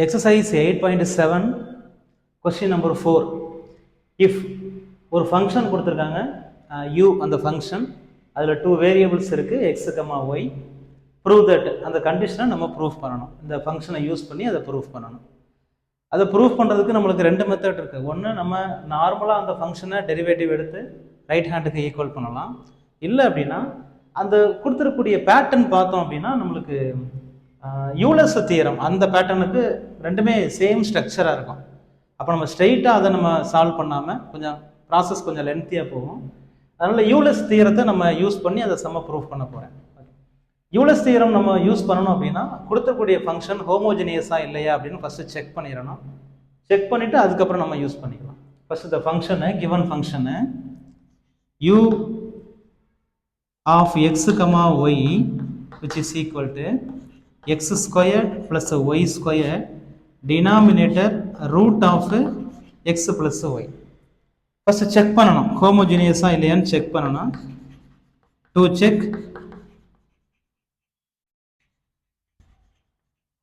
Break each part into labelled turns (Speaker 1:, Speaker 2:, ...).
Speaker 1: Exercise 8.7 question number 4. If ஒரு function கொடுத்துருக்காங்க u அந்த ஃபங்க்ஷன் அதில் 2 வேரியபிள்ஸ் இருக்குது x, y. ப்ரூவ் தட் அந்த கண்டிஷனை நம்ம ப்ரூஃப் பண்ணணும். இந்த ஃபங்க்ஷனை யூஸ் பண்ணி அதை ப்ரூஃப் பண்ணணும். அதை ப்ரூஃப் பண்ணுறதுக்கு நம்மளுக்கு 2 மெத்தட் இருக்குது. ஒன்று, நம்ம நார்மலாக அந்த ஃபங்க்ஷனை டெரிவேட்டிவ் எடுத்து ரைட் ஹேண்டுக்கு ஈக்குவல் பண்ணலாம். இல்லை அப்படின்னா அந்த கொடுத்துருக்கக்கூடிய பேட்டர்ன் பார்த்தோம் அப்படின்னா நம்மளுக்கு யூலர்ஸ் தியரம் அந்த பேட்டர்னுக்கு ரெண்டுமே சேம் ஸ்ட்ரக்சராக இருக்கும். அப்போ நம்ம ஸ்ட்ரெயிட்டாக அதை நம்ம சால்வ் பண்ணாமல் கொஞ்சம் ப்ராசஸ் கொஞ்சம் லென்த்தியாக போகும். அதனால் யூலர்ஸ் தியரத்தை நம்ம யூஸ் பண்ணி அதை செம்ம ப்ரூஃப் பண்ண போகிறேன். யூலர்ஸ் தியரம் நம்ம யூஸ் பண்ணணும் அப்படின்னா கொடுத்தக்கூடிய ஃபங்க்ஷன் ஹோமோஜினியஸாக இல்லையா அப்படின்னு ஃபஸ்ட்டு செக் பண்ணிடணும். செக் பண்ணிவிட்டு அதுக்கப்புறம் நம்ம யூஸ் பண்ணிக்கலாம். ஃபஸ்ட்டு இந்த ஃபங்க்ஷனை கிவன் ஃபங்க்ஷனை u of x, y which is equal to x squared plus y squared denominator root of x plus y. First check பண்ணணும் homogeneous ஆ இல்லையான்னு செக் பண்ணணும். To check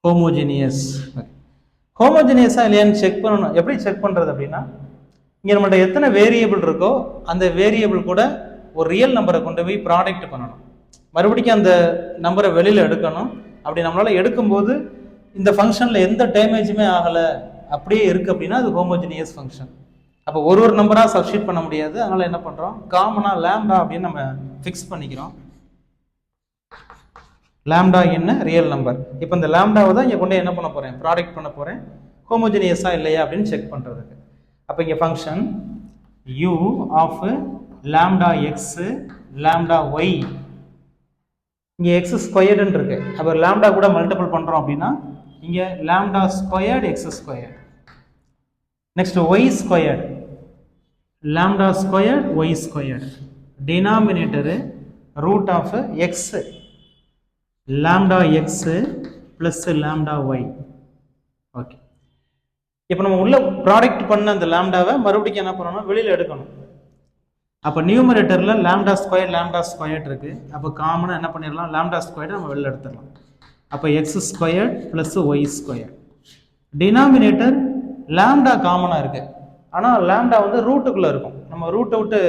Speaker 1: homogeneous homogeneous ஆ இல்லையான்னு செக் பண்ணணும். எப்படி செக் பண்ணுறது அப்படின்னா, இங்கே நம்மள்ட்ட எத்தனை வேரியபிள் இருக்கோ அந்த வேரியபிள் கூட ஒரு ரியல் நம்பரை கொண்டு போய் ப்ராடக்ட் பண்ணணும். மறுபடியும் அந்த நம்பரை வெளியில் எடுக்கணும். அப்படி நம்மளால் எடுக்கும்போது இந்த ஃபங்க்ஷனில் எந்த டேமேஜுமே ஆகலை அப்படியே இருக்குது அப்படின்னா அது ஹோமோஜினியஸ் ஃபங்க்ஷன். அப்போ ஒரு நம்பராக சப்ஸ்டிட் பண்ண முடியாது. அதனால் என்ன பண்ணுறோம், காமனாக லேம்டா அப்படின்னு நம்ம ஃபிக்ஸ் பண்ணிக்கிறோம். லேம்டா என்ன ரியல் நம்பர். இப்போ இந்த லேம்டாவை தான் இங்கே கொண்டு என்ன பண்ண போகிறேன், ப்ராடக்ட் பண்ண போகிறேன். ஹோமோஜினியஸாக இல்லையா அப்படின்னு செக் பண்ணுறதுக்கு. அப்போ இங்கே function u of lambda x lambda y, இங்கே எக்ஸ் ஸ்கொயர்டுன்னு இருக்கு. அப்போ லேம்டா கூட மல்டிபிள் பண்ணுறோம் அப்படின்னா இங்கே lambda squared x squared. Next y squared lambda squared y squared. Denominator root of x lambda x plus lambda y. Okay, இப்போ நம்ம உள்ள ப்ராடக்ட் பண்ண அந்த லேம்டாவை மறுபடியும் என்ன பண்ணணும், வெளியில் எடுக்கணும். அப்போ நியூமரேட்டரில் லேம்டா ஸ்கொயர்ட் இருக்குது. அப்போ காமனாக என்ன பண்ணிடலாம், லேம்டா ஸ்கொயர்டு நம்ம வெளில எடுத்துடலாம். அப்போ x squared plus y square. Denominator lambda காமனாக இருக்குது, ஆனால் லேம்டா வந்து ரூட்டுக்குள்ளே இருக்கும். நம்ம ரூட்டை விட்டு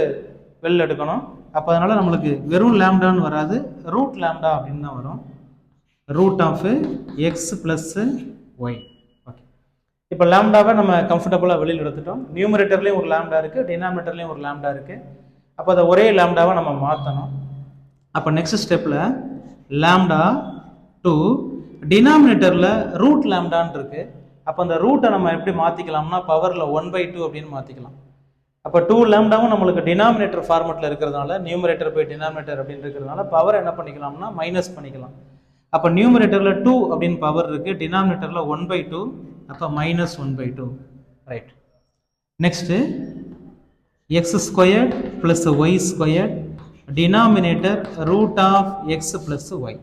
Speaker 1: வெளில எடுக்கணும். அப்போ அதனால் நம்மளுக்கு வெறும் லேம்டான்னு வராது, ரூட் லேம்டா அப்படின்னு தான் வரும். Root of x plus y. Okay, இப்போ லேம்டாவை நம்ம கம்ஃபர்டபுளாக வெளியில் எடுத்துட்டோம். நியூமரேட்டர்லேயும் ஒரு லேம்டா இருக்குது, டினாமினேட்டர்லேயும் ஒரு லேம்டா இருக்குது. அப்போ அதை ஒரே லேம்டாவை நம்ம மாற்றணும். அப்போ நெக்ஸ்ட் ஸ்டெப்பில் லேம்டா டூ டினாமினேட்டரில் ரூட் லேம்டான் இருக்குது. அப்போ அந்த ரூட்டை நம்ம எப்படி மாற்றிக்கலாம்னா பவரில் 1/2 அப்படின்னு மாற்றிக்கலாம். அப்போ 2 லேம்டாவும் நம்மளுக்கு டினாமினேட்டர் ஃபார்மெட்டில் இருக்கிறதுனால நியூமரேட்டர் போய் டினாமினேட்டர் அப்படின்னு இருக்கிறதுனால பவர் என்ன பண்ணிக்கலாம்னா மைனஸ் பண்ணிக்கலாம். அப்போ நியூமரேட்டரில் 2 அப்படின்னு பவர் இருக்குது, டினாமினேட்டரில் 1/2. அப்போ minus 1/2. Right. Next x squared plus y squared denominator root of x plus y.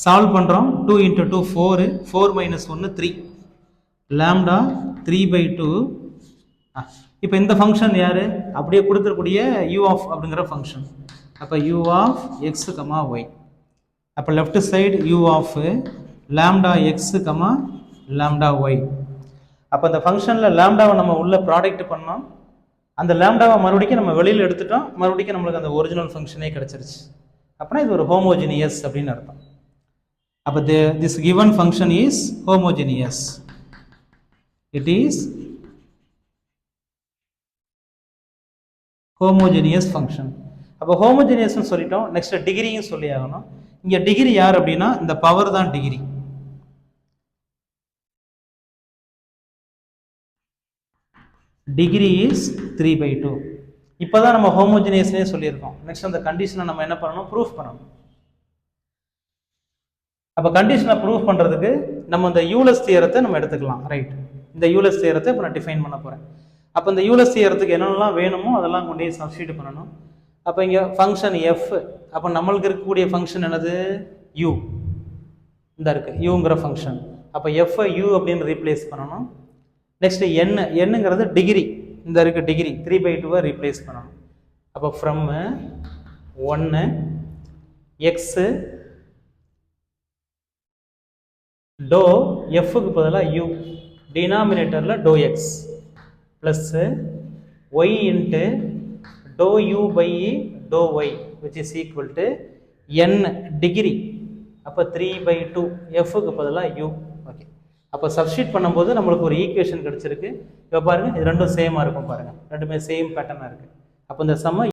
Speaker 1: Solve பண்ணுறோம். 2 × 2 4, 4 - 1 3, லேம்டா 3/2. இப்போ இந்த ஃபங்க்ஷன் யார், அப்படியே கொடுத்துருக்கூடிய u ஆஃப் அப்படிங்கிற ஃபங்க்ஷன். அப்போ u of x comma y. அப்போ left side u of lambda x comma lambda y. அப்போ இந்த ஃபங்க்ஷனில் லேம்டாவை நம்ம உள்ள ப்ராடக்ட் பண்ணோம். அந்த லேம்டாவை மறுபடியும் நம்ம வெளியில் எடுத்துட்டோம். மறுபடியும் நம்மளுக்கு அந்த ஒரிஜினல் ஃபங்க்ஷனே கிடச்சிருச்சு. அப்படின்னா இது ஒரு ஹோமோஜினியஸ் அப்படின்னு அர்த்தம். அப்போ this given function is homogeneous. It is homogeneous function. அப்போ ஹோமோஜினியஸ்னு சொல்லிட்டோம். நெக்ஸ்ட் டிகிரியும் சொல்லி ஆகணும். இங்கே டிகிரி யார் அப்படின்னா இந்த பவர் தான் டிகிரி. Degree is 3/2. இப்போ தான் நம்ம ஹோமோஜினியஸ்னே சொல்லியிருக்கோம். நெக்ஸ்ட் அந்த கண்டிஷனை நம்ம என்ன பண்ணணும், ப்ரூஃப் பண்ணணும். அப்போ கண்டிஷனை ப்ரூஃப் பண்ணுறதுக்கு நம்ம இந்த யூலர்ஸ் தியரத்தை நம்ம எடுத்துக்கலாம். ரைட், இந்த யூலர்ஸ் தியரத்தை இப்போ நான் டிஃபைன் பண்ண போகிறேன். அப்போ இந்த யூலர்ஸ் தியரத்துக்கு என்னென்னலாம் வேணுமோ அதெல்லாம் கொண்டு போய் சப்ஸ்டிட்யூட் பண்ணணும். அப்போ இங்கே ஃபங்க்ஷன் எஃப், அப்போ நம்மளுக்கு இருக்கக்கூடிய ஃபங்க்ஷன் என்னது, யூ. இந்த இருக்குது யூங்கிற ஃபங்க்ஷன். அப்போ எஃப்ஐ யூ அப்படின்னு ரீப்ளேஸ் பண்ணணும். நெக்ஸ்ட் என்னங்கிறது டிகிரி, இந்த இருக்க டிகிரி 3/2 ரீப்ளேஸ் பண்ணணும். அப்போ ஃப்ரம் 1 எக்ஸு டோ எஃப்க்கு பதிலாக யூ, டினாமினேட்டரில் டோ எக்ஸ் ப்ளஸ்ஸு ஒய் இன்ட்டு டோ யூ பை டோ y which is equal to n degree. அப்போ 3/2 எஃப்க்கு பதிலாக யூ. ஓகே, அப்போ சப்ஸ்டியூட் பண்ணும்போது நம்மளுக்கு ஒரு ஈக்குவேஷன் கிடச்சிருக்கு. இப்போ பாருங்கள், இது ரெண்டும் சேமாக இருக்கும் பாருங்கள், ரெண்டுமே சேம் பேட்டர்னாக இருக்குது. அப்போ இந்த சம்ம